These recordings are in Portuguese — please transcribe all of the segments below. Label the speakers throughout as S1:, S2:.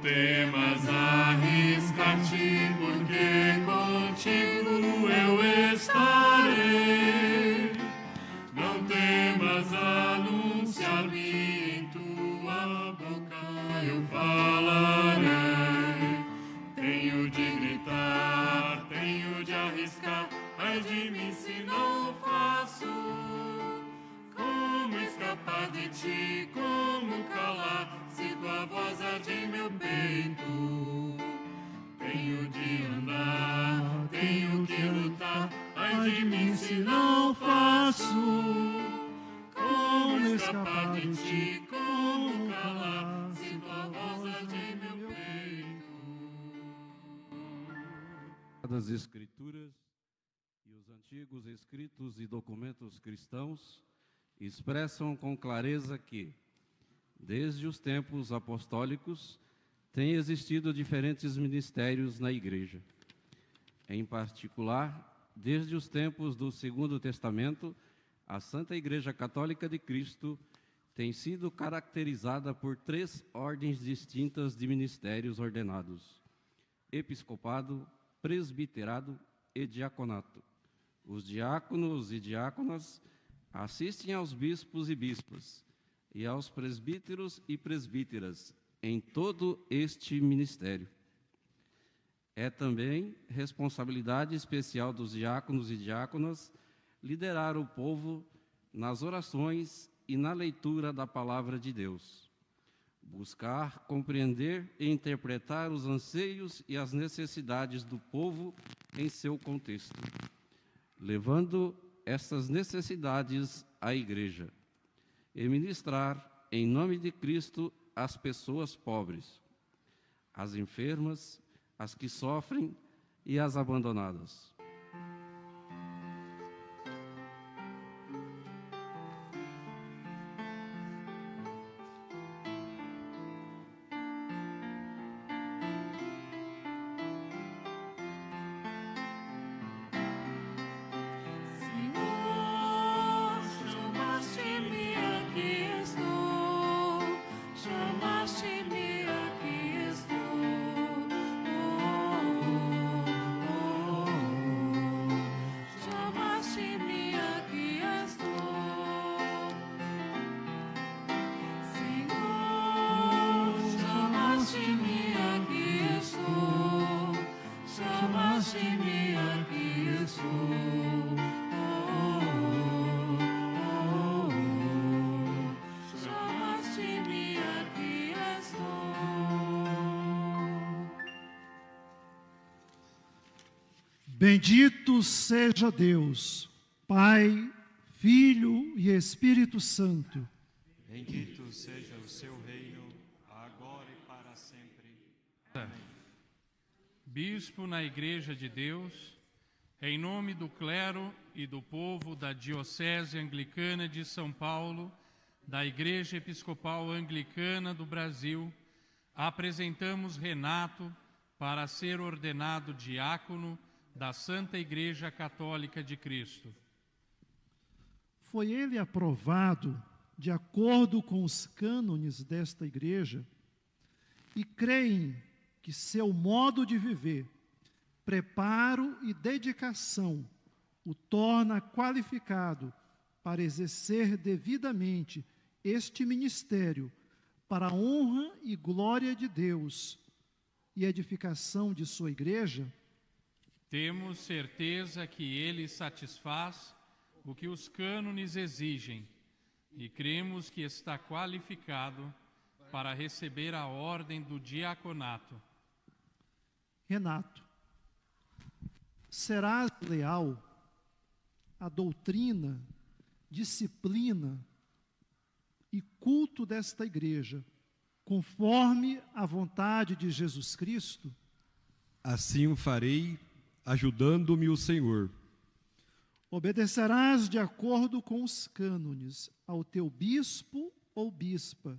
S1: temas arriscar-te, porque contigo eu estarei. Não temas anunciar-me, em tua boca eu falarei. Tenho de gritar, tenho de arriscar, ai de mim se não faço. Como escapar de ti, como calar, se tua voz arde em meu peito? Tenho de andar, tenho que lutar, ai de mim se não faço. Como escapar de ti, como calar, se tua voz arde em meu peito?
S2: Das Escrituras e os antigos escritos e documentos cristãos expressam com clareza que, desde os tempos apostólicos, têm existido diferentes ministérios na Igreja. Em particular, desde os tempos do Segundo Testamento, a Santa Igreja Católica de Cristo tem sido caracterizada por 3 ordens distintas de ministérios ordenados: episcopado, presbiterado e diaconato. Os diáconos e diáconas assistem aos bispos e bispas e aos presbíteros e presbíteras em todo este ministério. É também responsabilidade especial dos diáconos e diáconas liderar o povo nas orações e na leitura da palavra de Deus, buscar compreender e interpretar os anseios e as necessidades do povo em seu contexto, levando essas necessidades à Igreja, e ministrar, em nome de Cristo, as pessoas pobres, as enfermas, as que sofrem e as abandonadas.
S3: Bendito seja Deus, Pai, Filho e Espírito Santo.
S4: Bendito seja o seu reino, agora e para sempre. Amém.
S5: Bispo na Igreja de Deus, em nome do clero e do povo da Diocese Anglicana de São Paulo, da Igreja Episcopal Anglicana do Brasil, apresentamos Renato para ser ordenado diácono da Santa Igreja Católica de Cristo.
S3: Foi ele aprovado de acordo com os cânones desta igreja e creem que seu modo de viver, preparo e dedicação o torna qualificado para exercer devidamente este ministério para a honra e glória de Deus e edificação de sua igreja.
S5: Temos certeza que ele satisfaz o que os cânones exigem e cremos que está qualificado para receber a ordem do diaconato.
S3: Renato, serás leal à doutrina, disciplina e culto desta igreja, conforme a vontade de Jesus Cristo?
S6: Assim o farei, ajudando-me o Senhor.
S3: Obedecerás de acordo com os cânones ao teu bispo ou bispa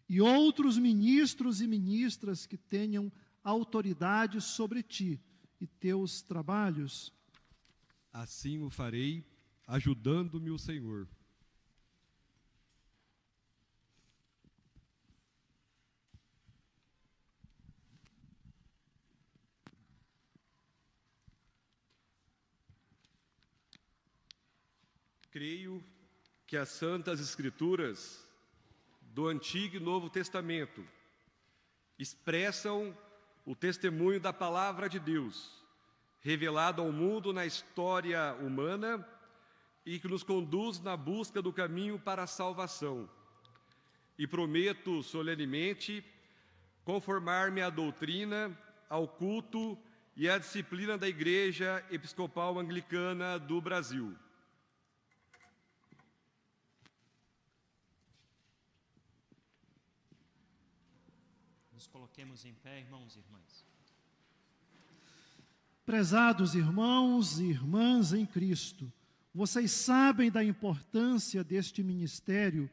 S3: e outros ministros e ministras que tenham autoridade sobre ti e teus trabalhos.
S6: Assim o farei, ajudando-me o Senhor. Creio que as Santas Escrituras do Antigo e Novo Testamento expressam o testemunho da Palavra de Deus, revelado ao mundo na história humana e que nos conduz na busca do caminho para a salvação. E prometo solenemente conformar-me à doutrina, ao culto e à disciplina da Igreja Episcopal Anglicana do Brasil.
S4: Nos coloquemos em pé, irmãos e irmãs.
S3: Prezados irmãos e irmãs em Cristo, vocês sabem da importância deste ministério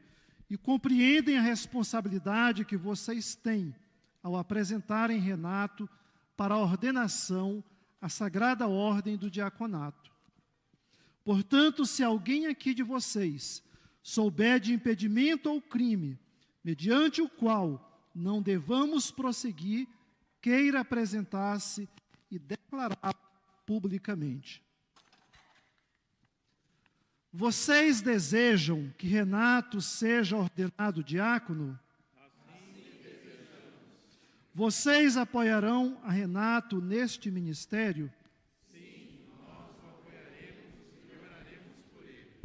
S3: e compreendem a responsabilidade que vocês têm ao apresentarem Renato para a ordenação à Sagrada Ordem do Diaconato. Portanto, se alguém aqui de vocês souber de impedimento ou crime, mediante o qual não devamos prosseguir, queira apresentar-se e declarar publicamente. Vocês desejam que Renato seja ordenado diácono? Vocês apoiarão a Renato neste ministério?
S1: Sim, nós o apoiaremos e oraremos por ele.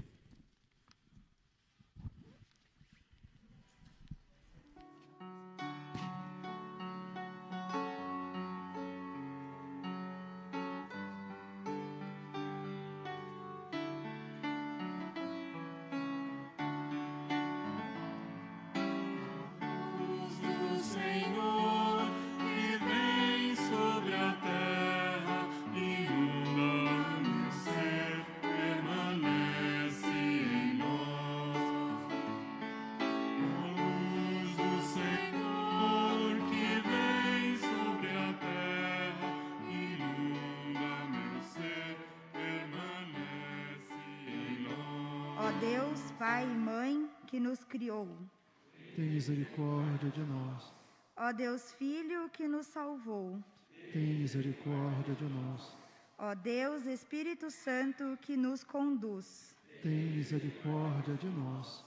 S7: Ó Deus, Pai e Mãe, que nos criou.
S3: Tem misericórdia de nós.
S7: Ó Deus Filho, que nos salvou.
S3: Tem misericórdia de nós.
S7: Ó Deus Espírito Santo, que nos conduz.
S3: Tem misericórdia de nós.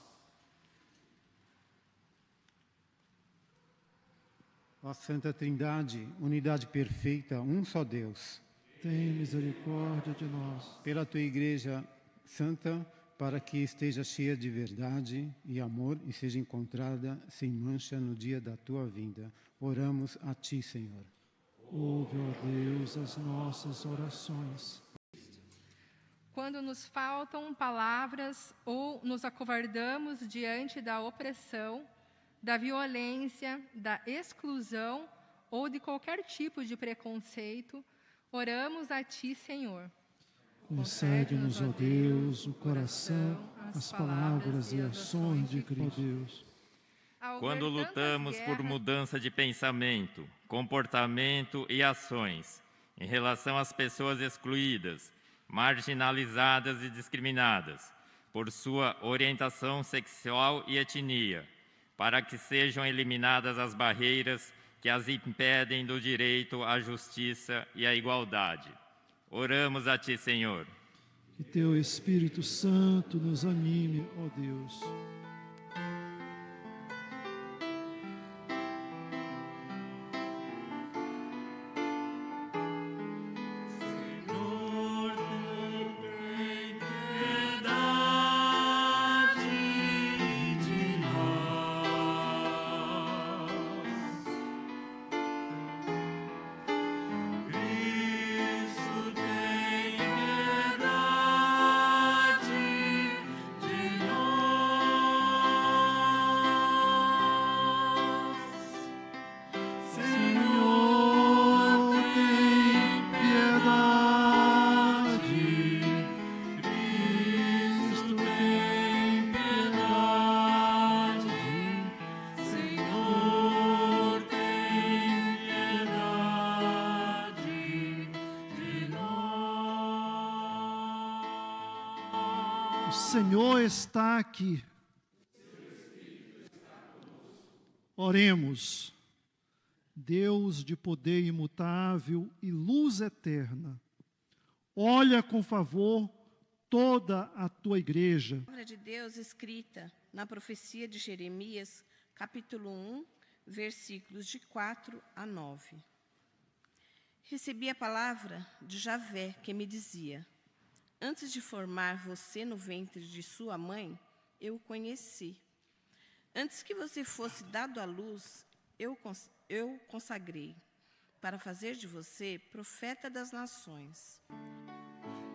S8: Ó Santa Trindade, unidade perfeita, um só Deus.
S3: Tem misericórdia de nós.
S8: Pela tua Igreja Santa, para que esteja cheia de verdade e amor e seja encontrada sem mancha no dia da tua vinda. Oramos a ti, Senhor.
S3: Ouve, ó Deus, as nossas orações.
S9: Quando nos faltam palavras ou nos acovardamos diante da opressão, da violência, da exclusão ou de qualquer tipo de preconceito, oramos a ti, Senhor.
S3: Concede-nos, ó Deus, o coração, as palavras e ações de Cristo, Deus.
S10: Quando lutamos por mudança de pensamento, comportamento e ações em relação às pessoas excluídas, marginalizadas e discriminadas por sua orientação sexual e etnia, para que sejam eliminadas as barreiras que as impedem do direito à justiça e à igualdade. Oramos a ti, Senhor.
S3: Que teu Espírito Santo nos anime, ó Deus. O Senhor está aqui. Oremos. Deus de poder imutável e luz eterna, olha com favor toda a tua igreja.
S11: A palavra de Deus escrita na profecia de Jeremias, capítulo 1, versículos de 4 a 9. Recebi a palavra de Javé, que me dizia: antes de formar você no ventre de sua mãe, eu o conheci. Antes que você fosse dado à luz, eu consagrei, para fazer de você profeta das nações.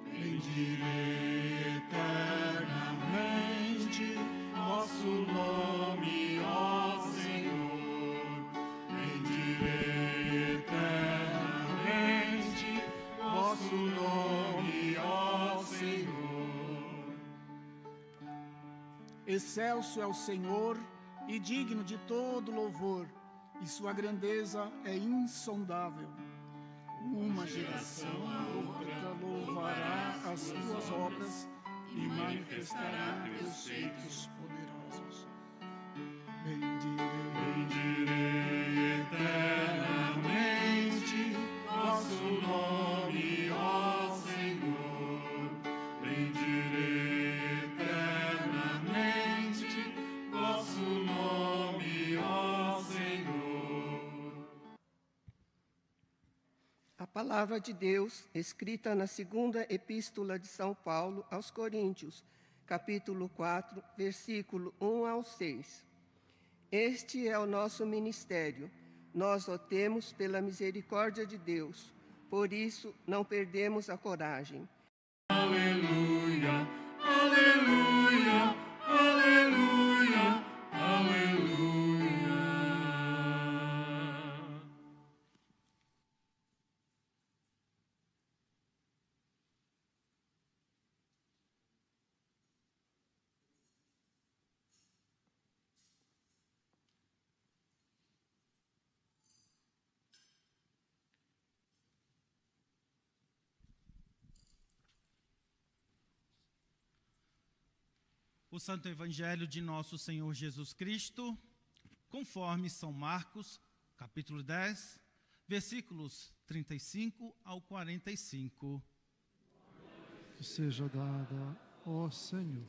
S1: Bendirei eternamente vosso nome, ó Senhor. Bendirei eternamente vosso nome, ó Senhor.
S12: Excelso é o Senhor e digno de todo louvor, e sua grandeza é insondável. Uma geração a outra louvará as tuas obras e manifestará teus feitos poderosos.
S1: Bendirei eternamente vosso nome, ó Senhor. Bendirei eternamente vosso nome, ó Senhor.
S13: A palavra de Deus, escrita na segunda epístola de São Paulo aos Coríntios, capítulo 4, versículo 1 ao 6. Este é o nosso ministério. Nós o temos pela misericórdia de Deus. Por isso, não perdemos a coragem.
S1: Aleluia, aleluia, aleluia, aleluia.
S14: O Santo Evangelho de nosso Senhor Jesus Cristo, conforme São Marcos, capítulo 10, versículos 35 ao 45.
S3: Que seja dada, ó Senhor.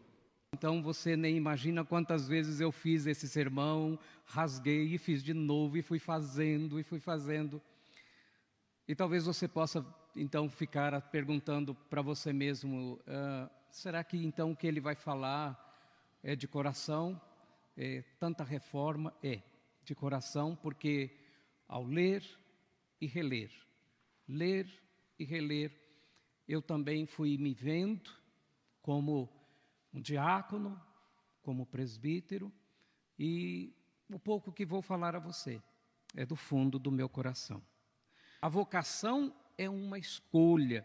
S15: Então você nem imagina quantas vezes eu fiz esse sermão, rasguei e fiz de novo, e fui fazendo, e fui fazendo. E talvez você possa, então, ficar perguntando para você mesmo, será que então o que ele vai falar é de coração? Tanta reforma é de coração, porque ao ler e reler, eu também fui me vendo como um diácono, como presbítero, e o pouco que vou falar a você é do fundo do meu coração. A vocação é uma escolha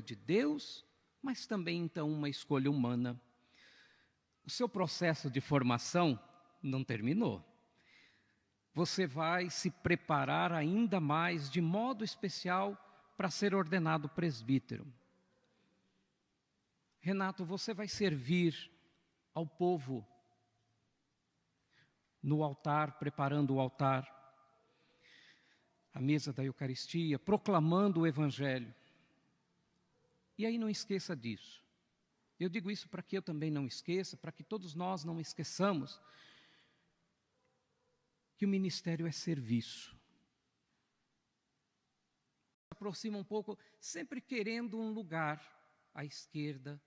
S15: de Deus, mas também então uma escolha humana. O seu processo de formação não terminou. Você vai se preparar ainda mais, de modo especial, para ser ordenado presbítero. Renato, você vai servir ao povo no altar, preparando o altar, a mesa da Eucaristia, proclamando o Evangelho. E aí não esqueça disso. Eu digo isso para que eu também não esqueça, para que todos nós não esqueçamos que o ministério é serviço. Se aproxima um pouco, sempre querendo um lugar à esquerda,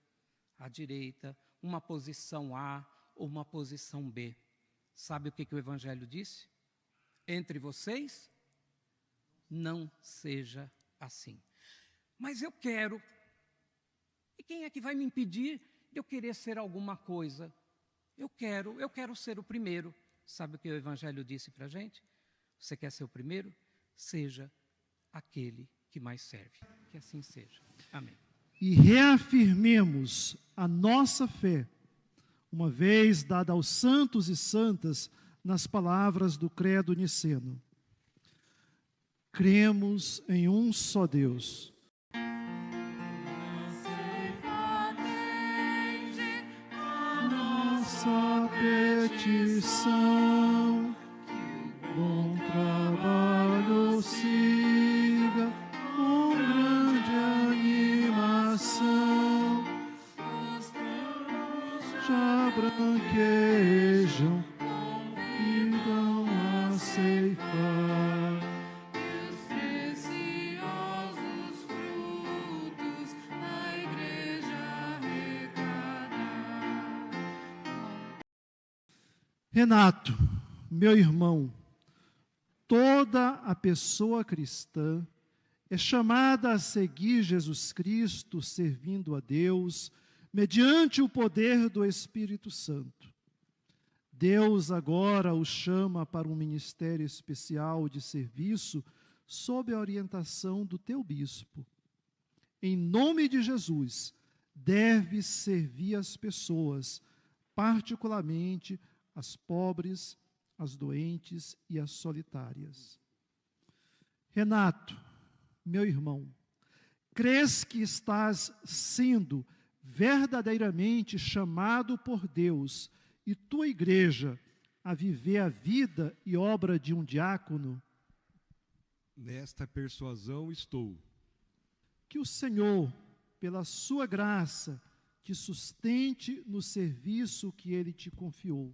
S15: à direita, uma posição A ou uma posição B. Sabe o que o Evangelho disse? Entre vocês, não seja assim. Mas eu quero. E quem é que vai me impedir de eu querer ser alguma coisa? Eu quero ser o primeiro. Sabe o que o Evangelho disse para a gente? Você quer ser o primeiro? Seja aquele que mais serve. Que assim seja. Amém.
S3: E reafirmemos a nossa fé, uma vez dada aos santos e santas, nas palavras do Credo Niceno. Cremos em um só Deus. Nossa petição, bom trabalho siga com grande animação, branquejam, convidam a ceifar.
S1: Os preciosos frutos da igreja arrecadar.
S3: Renato, meu irmão, toda a pessoa cristã é chamada a seguir Jesus Cristo, servindo a Deus, mediante o poder do Espírito Santo. Deus agora o chama para um ministério especial de serviço sob a orientação do teu bispo. Em nome de Jesus, deves servir as pessoas, particularmente as pobres, as doentes e as solitárias. Renato, meu irmão, crês que estás sendo verdadeiramente chamado por Deus e tua igreja a viver a vida e obra de um diácono?
S6: Nesta persuasão estou.
S3: Que o Senhor, pela sua graça, te sustente no serviço que Ele te confiou.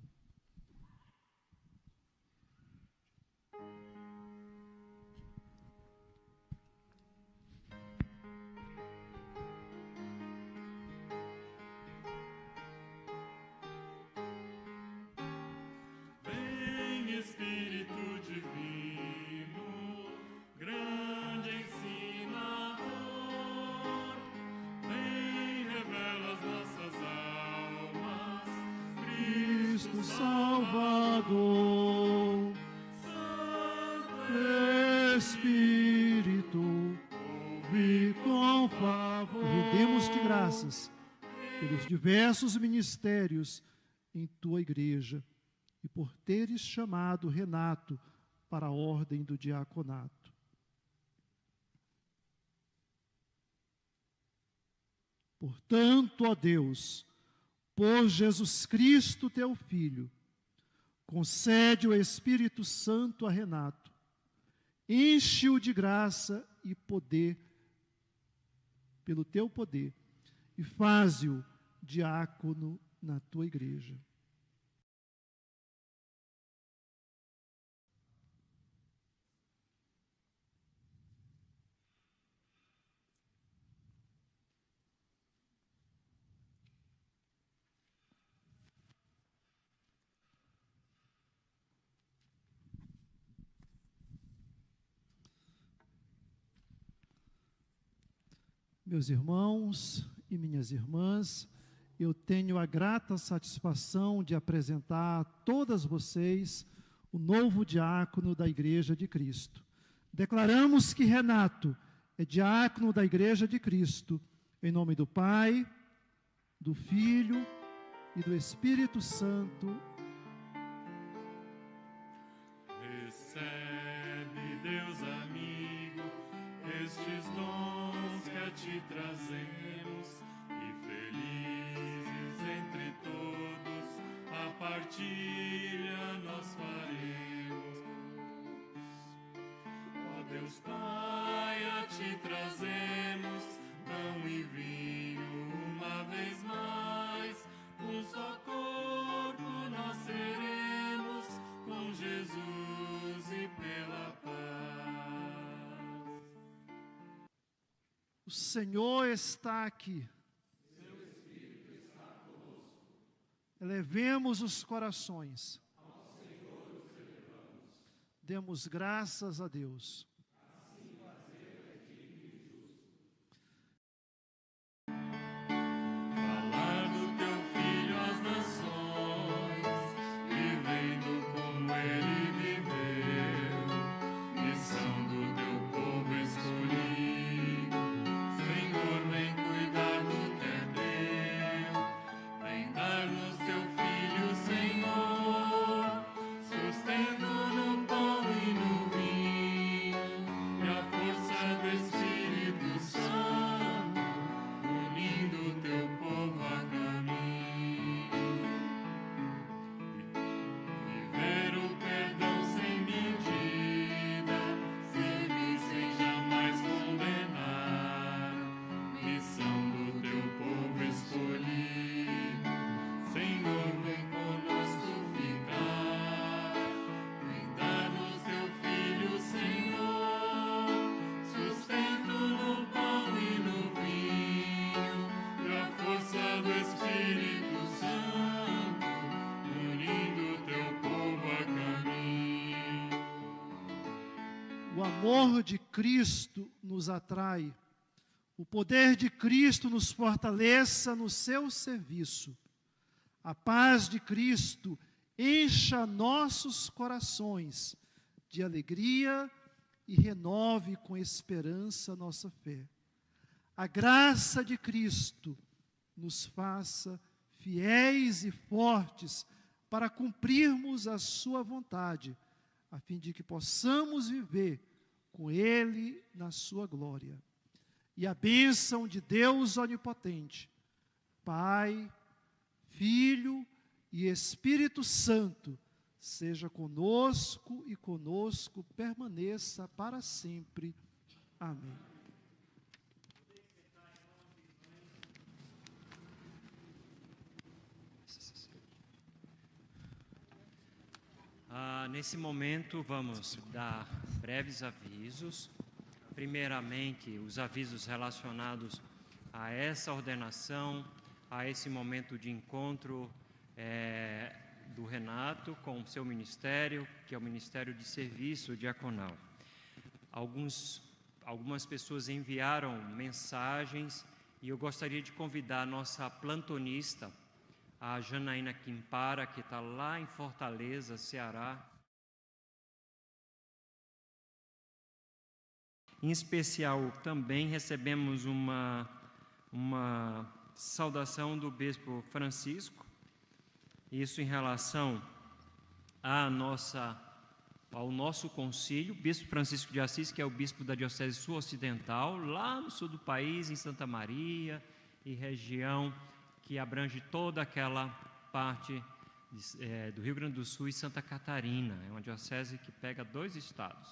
S3: Salvador, Espírito, ouve com favor. Rendemos-te graças pelos diversos ministérios em tua igreja e por teres chamado Renato para a ordem do diaconato. Portanto, ó Deus, por Jesus Cristo, teu Filho, concede o Espírito Santo a Renato, enche-o de graça e poder, pelo teu poder, e faze-o diácono na tua igreja. Meus irmãos e minhas irmãs, eu tenho a grata satisfação de apresentar a todas vocês o novo diácono da Igreja de Cristo. Declaramos que Renato é diácono da Igreja de Cristo, em nome do Pai, do Filho e do Espírito Santo.
S1: Recebe, Deus amigo, estes dons que a ti trazemos, e felizes entre todos a partilha nós faremos. Ó Deus Pai, a ti trazemos pão e vinho uma vez mais, um só corpo nós seremos com Jesus e pela paz.
S3: O Senhor está aqui.
S1: Seu Espírito está conosco.
S3: Elevemos os corações.
S1: Ao Senhor os elevamos.
S3: Demos graças a Deus.
S1: Assim fazer é digno e justo. Falar do teu Filho às nações, vivendo como ele viveu, missão do teu povo escolhido. Senhor, vem cuidar do que é teu, vem dar-nos teu Filho, Senhor, sustento no pão e no vinho.
S3: amor de Cristo nos atrai, o poder de Cristo nos fortaleça no seu serviço. A paz de Cristo encha nossos corações de alegria e renove com esperança nossa fé. A graça de Cristo nos faça fiéis e fortes para cumprirmos a sua vontade, a fim de que possamos viver com Ele na sua glória. E a bênção de Deus onipotente, Pai, Filho e Espírito Santo, seja conosco e conosco permaneça para sempre. Amém.
S16: Nesse momento, vamos dar breves avisos. Primeiramente, os avisos relacionados a essa ordenação, a esse momento de encontro do Renato com o seu ministério, que é o Ministério de Serviço Diaconal. Algumas pessoas enviaram mensagens e eu gostaria de convidar a nossa plantonista, a Janaína Quimpara, que está lá em Fortaleza, Ceará. Em especial, também recebemos uma saudação do Bispo Francisco, isso em relação ao nosso concílio, Bispo Francisco de Assis, que é o bispo da Diocese Sul-Ocidental, lá no sul do país, em Santa Maria e região que abrange toda aquela parte do Rio Grande do Sul e Santa Catarina. É uma diocese que pega 2 estados.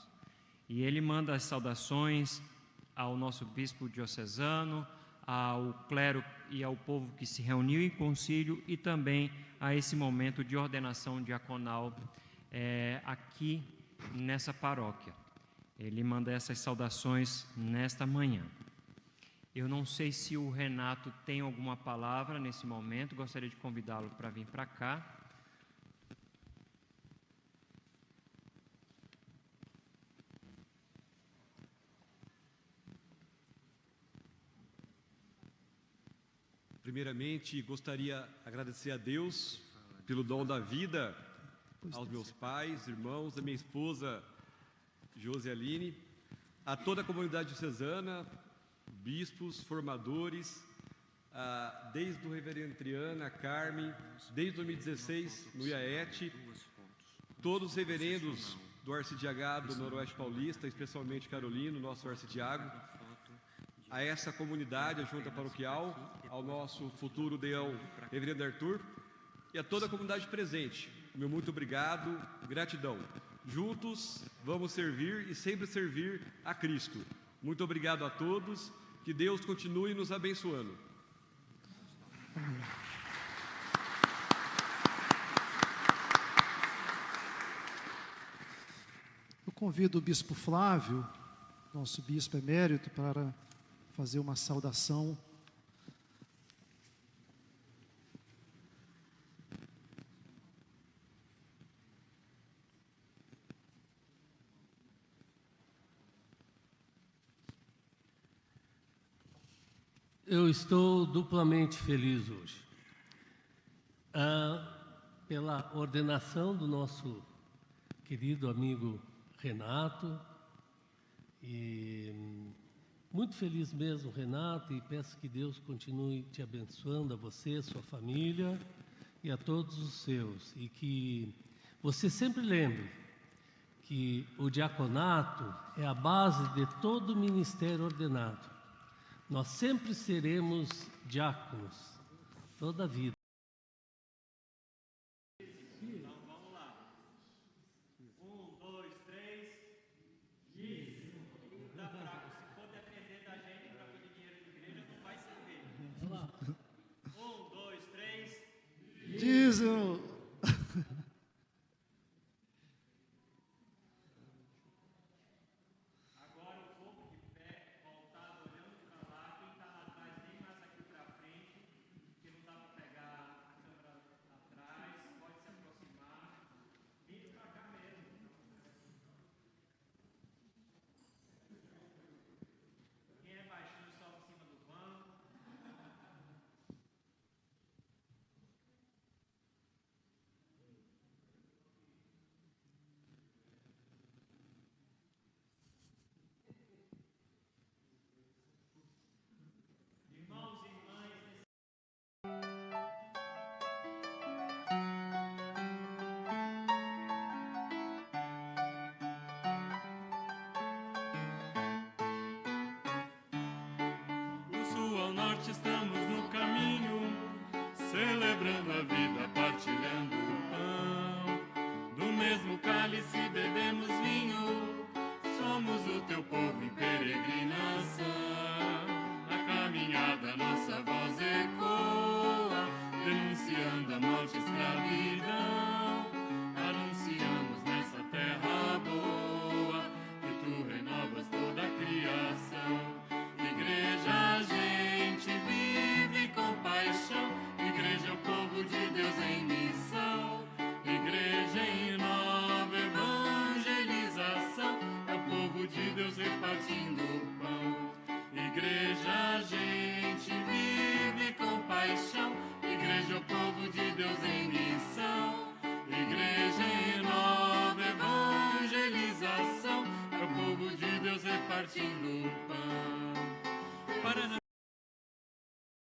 S16: E ele manda as saudações ao nosso bispo diocesano, ao clero e ao povo que se reuniu em concílio e também a esse momento de ordenação diaconal aqui nessa paróquia. Ele manda essas saudações nesta manhã. Eu não sei se o Renato tem alguma palavra nesse momento, gostaria de convidá-lo para vir para cá.
S6: Primeiramente, gostaria de agradecer a Deus pelo dom da vida, aos meus pais, irmãos, a minha esposa, Josialine, a toda a comunidade diocesana, bispos, formadores, desde o reverendo Triana, Carmen, desde 2016 no IAET, todos os reverendos do Arcidiagado do Noroeste Paulista, especialmente Carolino, nosso arcidiago, a essa comunidade, a junta paroquial, ao nosso futuro deão, reverendo Arthur, e a toda a comunidade presente. Meu muito obrigado, gratidão. Juntos vamos servir e sempre servir a Cristo. Muito obrigado a todos, que Deus continue nos abençoando.
S3: Eu convido o bispo Flávio, nosso bispo emérito, para fazer uma saudação.
S17: Eu estou duplamente feliz hoje. Pela ordenação do nosso querido amigo Renato, e muito feliz mesmo, Renato, e peço que Deus continue te abençoando, a você, sua família e a todos os seus, e que você sempre lembre que o diaconato é a base de todo o ministério ordenado. Nós sempre seremos diáconos, toda a vida.
S16: Então, vamos lá. 1, 2, 3. Dízimo. Se for depender da gente para pedir dinheiro de igreja, não vai servir. Vamos lá. 1, 2, 3.
S3: Dízimo.
S1: morte estamos no caminho, celebrando a vida, partilhando o pão. Do mesmo cálice bebemos vinho, somos o teu povo em peregrinação. Na caminhada nossa voz ecoa, denunciando a morte e escravidão. Anunciamos nessa terra boa que tu renovas toda a criação. Igreja, a gente vive com paixão. Igreja é o povo de Deus em missão. Igreja em nova evangelização. É o povo de Deus repartindo o pão. Igreja, a gente vive com paixão. Igreja é o povo de Deus em missão. Igreja em nova evangelização. É o povo de Deus repartindo o pão.